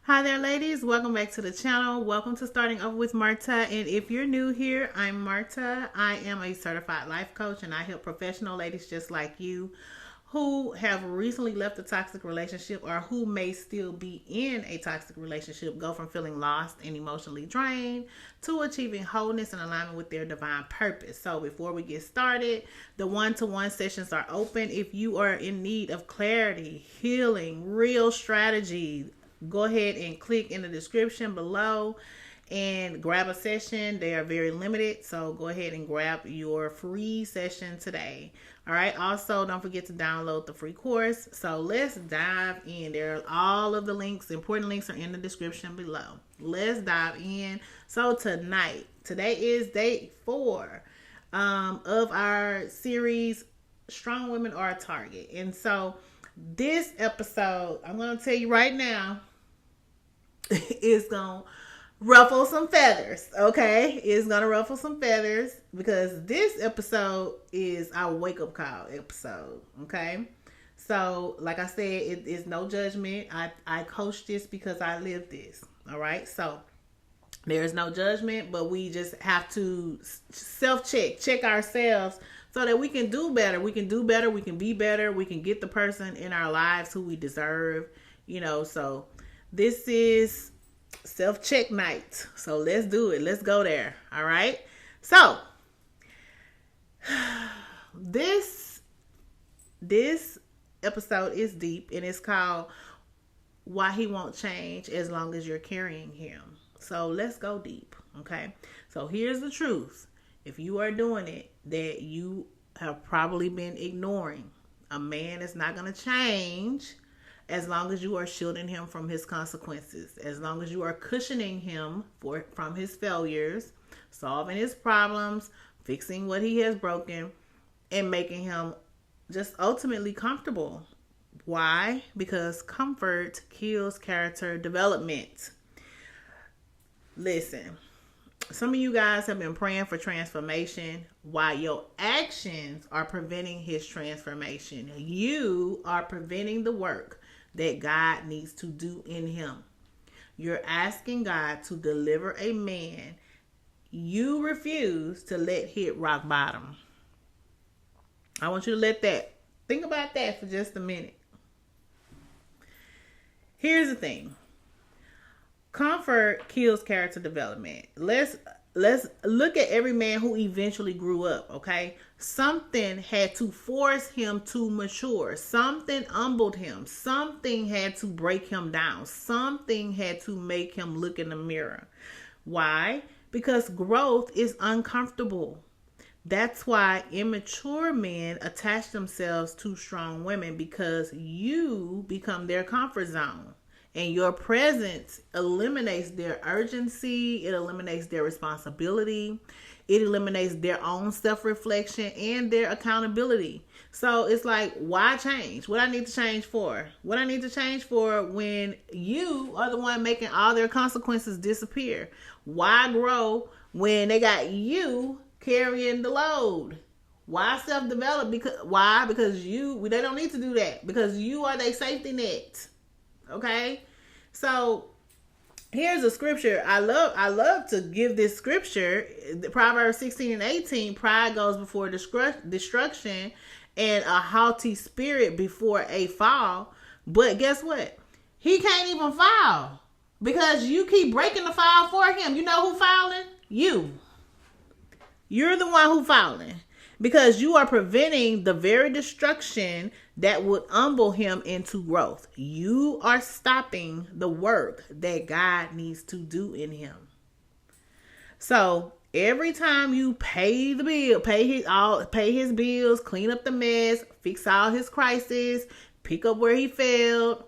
Hi there, ladies. Welcome back to the channel. Welcome to Starting Over with Marta. And if you're new here, I'm Marta. I am a certified life coach, and I help professional ladies just like you who have recently left a toxic relationship or who may still be in a toxic relationship go from feeling lost and emotionally drained to achieving wholeness and alignment with their divine purpose. So before we get started, the one-to-one sessions are open. If you are in need of clarity, healing, real strategy, go ahead and click in the description below and grab a session. They are very limited, so go ahead and grab your free session today. All right. Also, don't forget to download the free course. So let's dive in. There are all of the links, important links are in the description below. Let's dive in. So today is day 4 of our series, Strong Women Are a Target. And so this episode, I'm going to tell you right now, is going to ruffle some feathers, okay? It's going to ruffle some feathers because this episode is our wake-up call episode, okay? So, like I said, it is no judgment. I coach this because I live this, all right? So, there's no judgment, but we just have to check ourselves so that we can do better. We can do better. We can be better. We can get the person in our lives who we deserve, so this is self-check night. So let's do it. Let's go there. All right. So this episode is deep and it's called Why He Won't Change as Long as You're Carrying Him. So let's go deep. Okay. So here's the truth. If you are doing it, that you have probably been ignoring. A man is not going to change as long as you are shielding him from his consequences, as long as you are cushioning him from his failures, solving his problems, fixing what he has broken, and making him just ultimately comfortable. Why? Because comfort kills character development. Listen, some of you guys have been praying for transformation while your actions are preventing his transformation. You are preventing the work that God needs to do in him. You're asking God to deliver a man you refuse to let hit rock bottom. I want you to think about that for just a minute. Here's the thing. Comfort kills character development. Let's look at every man who eventually grew up, okay? Something had to force him to mature. Something humbled him. Something had to break him down. Something had to make him look in the mirror. Why? Because growth is uncomfortable. That's why immature men attach themselves to strong women, because you become their comfort zone. And your presence eliminates their urgency. It eliminates their responsibility. It eliminates their own self-reflection and their accountability. So it's like, why change? What I need to change for? What I need to change for when you are the one making all their consequences disappear? Why grow when they got you carrying the load? Why self-develop? Because they don't need to do that. Because you are their safety net. Okay, so here's a scripture. I love to give this scripture. Proverbs 16:18. Pride goes before destruction, and a haughty spirit before a fall. But guess what? He can't even fall because you keep breaking the fall for him. You know who falling? You're the one who falling. Because you are preventing the very destruction that would humble him into growth. You are stopping the work that God needs to do in him. So every time you pay the bill, pay his bills, clean up the mess, fix all his crises, pick up where he failed,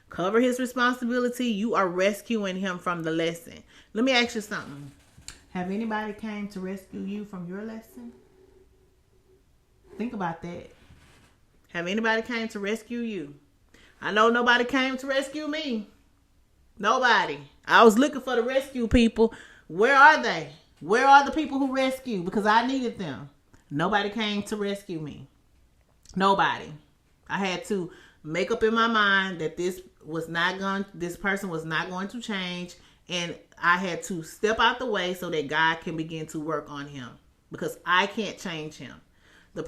cover his responsibility, you are rescuing him from the lesson. Let me ask you something. Have anybody came to rescue you from your lesson? Think about that. Have anybody came to rescue you? I know nobody came to rescue me. Nobody. I was looking for the rescue people. Where are they? Where are the people who rescued? Because I needed them. Nobody came to rescue me. Nobody. I had to make up in my mind that this this person was not going to change, and I had to step out the way so that God can begin to work on him, because I can't change him. The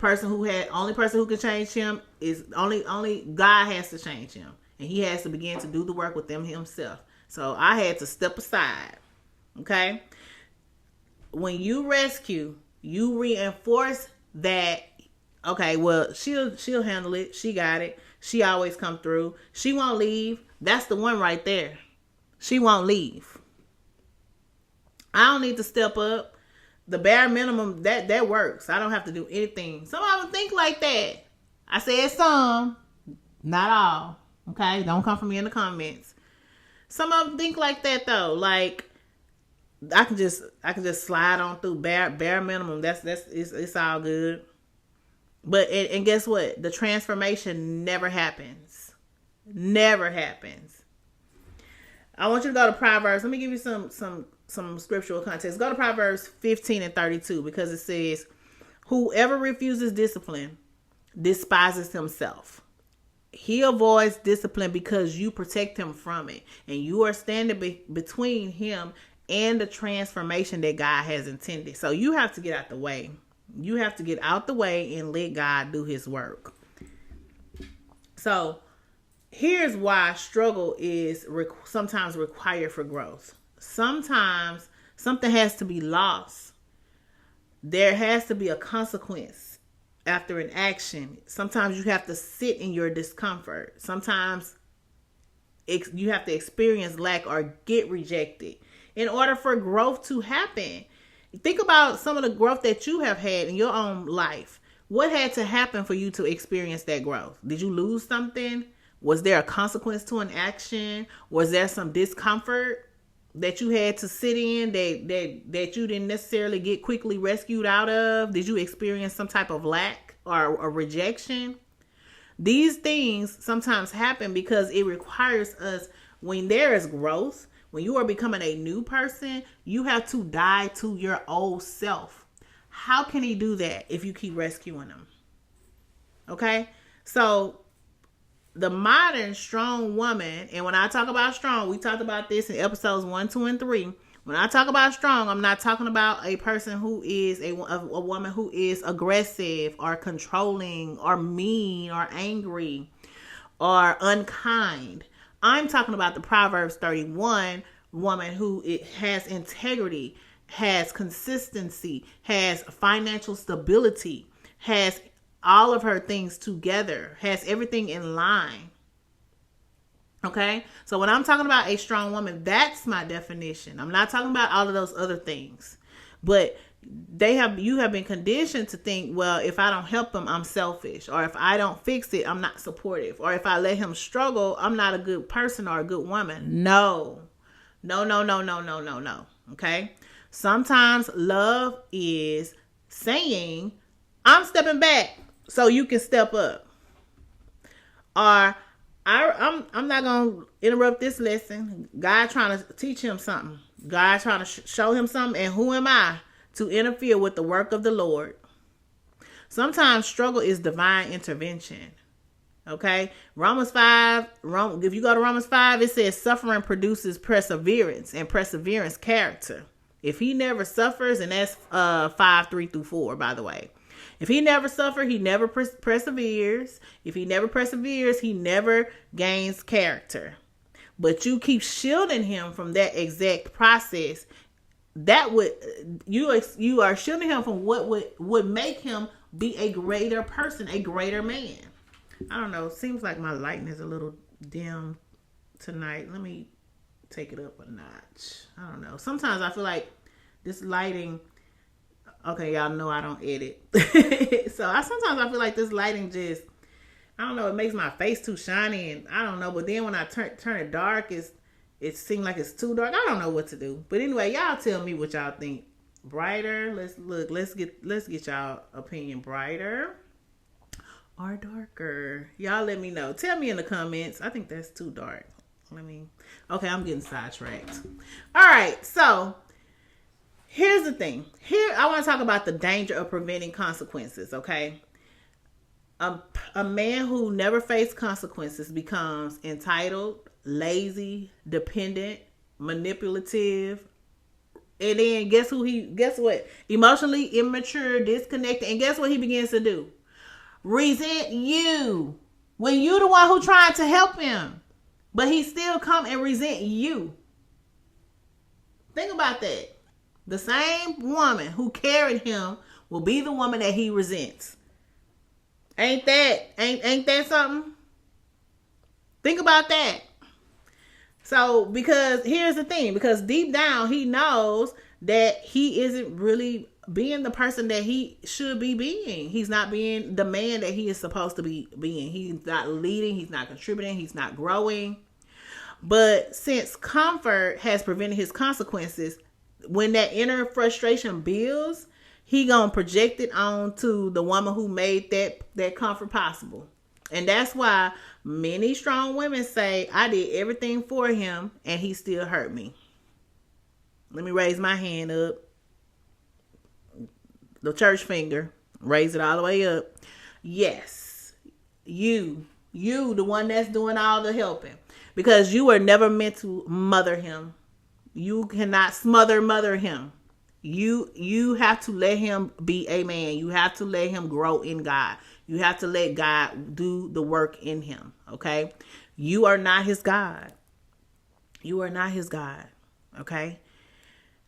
only person who can change him is only God has to change him, and he has to begin to do the work with them himself. So I had to step aside. Okay? When you rescue, you reinforce that, okay, well, she'll handle it. She got it. She always come through. She won't leave. That's the one right there. She won't leave. I don't need to step up. The bare minimum, that works. I don't have to do anything. Some of them think like that. I said some, not all. Okay? Don't come for me in the comments. Some of them think like that though. Like, I can just slide on through bare minimum. It's all good. But and guess what? The transformation never happens. Never happens. I want you to go to Proverbs. Let me give you some scriptural context. Go to Proverbs 15:32, because it says, whoever refuses discipline despises himself. He avoids discipline because you protect him from it, and you are standing between him and the transformation that God has intended. So you have to get out the way. You have to get out the way and let God do his work. So here's why struggle is sometimes required for growth. Sometimes something has to be lost. There has to be a consequence after an action. Sometimes you have to sit in your discomfort. Sometimes you have to experience lack or get rejected in order for growth to happen. Think about some of the growth that you have had in your own life. What had to happen for you to experience that growth? Did you lose something? Was there a consequence to an action? Was there some discomfort that you had to sit in that you didn't necessarily get quickly rescued out of? Did you experience some type of lack or a rejection? These things sometimes happen because it requires us, when there is growth, when you are becoming a new person, you have to die to your old self. How can he do that if you keep rescuing them? Okay? So the modern strong woman, and when I talk about strong, we talked about this in episodes 1, 2, and 3. When I talk about strong, I'm not talking about a person who is a woman who is aggressive or controlling or mean or angry or unkind. I'm talking about the Proverbs 31 woman who has integrity, has consistency, has financial stability, has all of her things together, has everything in line. Okay? So when I'm talking about a strong woman, that's my definition. I'm not talking about all of those other things. But you have been conditioned to think, well, if I don't help him, I'm selfish. Or if I don't fix it, I'm not supportive. Or if I let him struggle, I'm not a good person or a good woman. No. No. Okay? Sometimes love is saying, I'm stepping back so you can step up. Or I'm not going to interrupt this lesson. God trying to teach him something. God trying to show him something. And who am I to interfere with the work of the Lord? Sometimes struggle is divine intervention. Okay? Romans 5, if you go to Romans 5, it says suffering produces perseverance, and perseverance character. If he never suffers, and that's 5, 3 through 4, by the way. If he never suffers, he never perseveres. If he never perseveres, he never gains character. But you keep shielding him from that exact process. That you are shielding him from what would make him be a greater person, a greater man. I don't know. Seems like my lighting is a little dim tonight. Let me take it up a notch. I don't know. Sometimes I feel like this lighting. Okay, y'all know I don't edit. Sometimes I feel like this lighting just, I don't know, it makes my face too shiny, and I don't know. But then when I turn it dark, it seems like it's too dark. I don't know what to do. But anyway, y'all tell me what y'all think. Brighter? Let's get y'all opinion. Brighter or darker? Y'all let me know. Tell me in the comments. I think that's too dark. Okay, I'm getting sidetracked. All right, so here's the thing. Here, I want to talk about the danger of preventing consequences, okay? A, a man who never faced consequences becomes entitled, lazy, dependent, manipulative, and then guess what? Emotionally immature, disconnected, and guess what he begins to do? Resent you. When you the one who tried to help him. But he still come and resent you. Think about that. The same woman who carried him will be the woman that he resents. Ain't that something? Think about that. So, because here's the thing, because deep down he knows that he isn't really being the person that he should be being. He's not being the man that he is supposed to be being. He's not leading, he's not contributing, he's not growing. But since comfort has prevented his consequences, when that inner frustration builds, he gonna project it onto the woman who made that comfort possible. And that's why many strong women say, I did everything for him and he still hurt me. Let me raise my hand up. The church finger. Raise it all the way up. Yes. You, the one that's doing all the helping. Because you were never meant to mother him. You cannot mother him. You have to let him be a man. You have to let him grow in God. You have to let God do the work in him. Okay? You are not his God. You are not his God. Okay?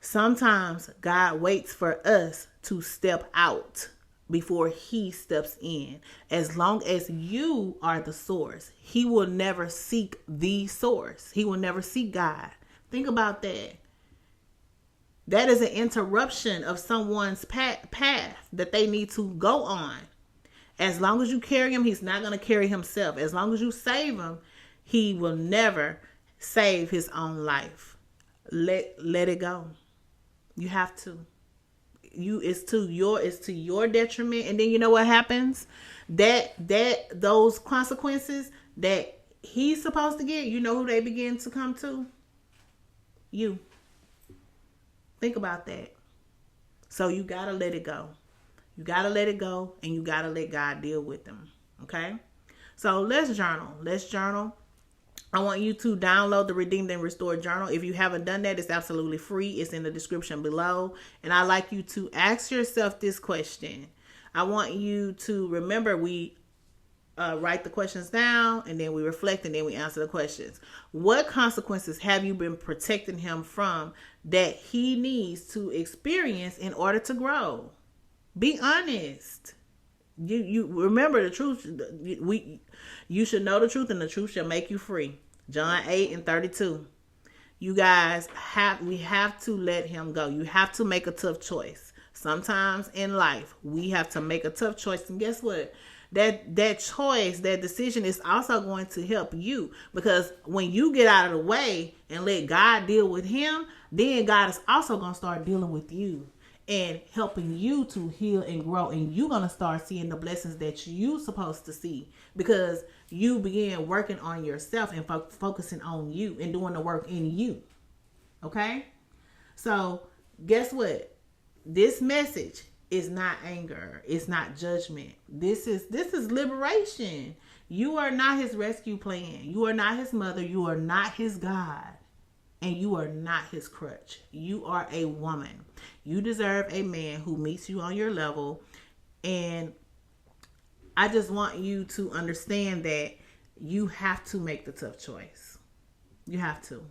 Sometimes God waits for us to step out before he steps in. As long as you are the source, he will never seek the source. He will never seek God. Think about that. That is an interruption of someone's path that they need to go on. As long as you carry him, he's not going to carry himself. As long as you save him, he will never save his own life. Let it go. You have to. It's to your detriment. And then you know what happens? Those consequences that he's supposed to get, you know who they begin to come to? You. Think about that. So you got to let it go. You got to let it go, and you got to let God deal with them. Okay? So let's journal. I want you to download the Redeemed and Restored Journal. If you haven't done that, it's absolutely free. It's in the description below. And I'd like you to ask yourself this question. I want you to remember we write the questions down, and then we reflect, and then we answer the questions. What consequences have you been protecting him from that he needs to experience in order to grow? Be honest. You remember the truth. You should know the truth, and the truth shall make you free. John 8:32. You guys we have to let him go. You have to make a tough choice. Sometimes in life, we have to make a tough choice, and guess what? That choice, that decision is also going to help you, because when you get out of the way and let God deal with him, then God is also going to start dealing with you and helping you to heal and grow. And you're going to start seeing the blessings that you're supposed to see, because you begin working on yourself and focusing on you and doing the work in you. Okay? So guess what? This message is not anger. It's not judgment. This is liberation. You are not his rescue plan. You are not his mother. You are not his God. And you are not his crutch. You are a woman. You deserve a man who meets you on your level. And I just want you to understand that you have to make the tough choice. You have to.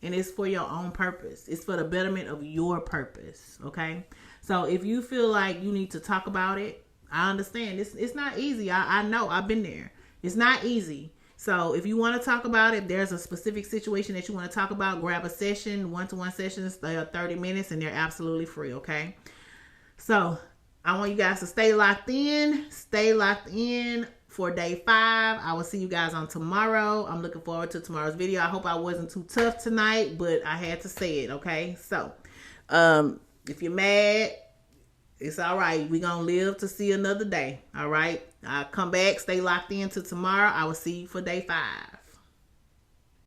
And it's for your own purpose. It's for the betterment of your purpose. Okay? So if you feel like you need to talk about it, I understand. It's not easy. I know. I've been there. It's not easy. So if you want to talk about it, there's a specific situation that you want to talk about, grab a session, one-to-one sessions. They are 30 minutes and they're absolutely free. Okay? So I want you guys to stay locked in. Stay locked in for day 5. I will see you guys on tomorrow. I'm looking forward to tomorrow's video. I hope I wasn't too tough tonight, but I had to say it. Okay? So, if you're mad, it's all right. We're going to live to see another day. All right? I'll come back. Stay locked in till tomorrow. I will see you for day 5.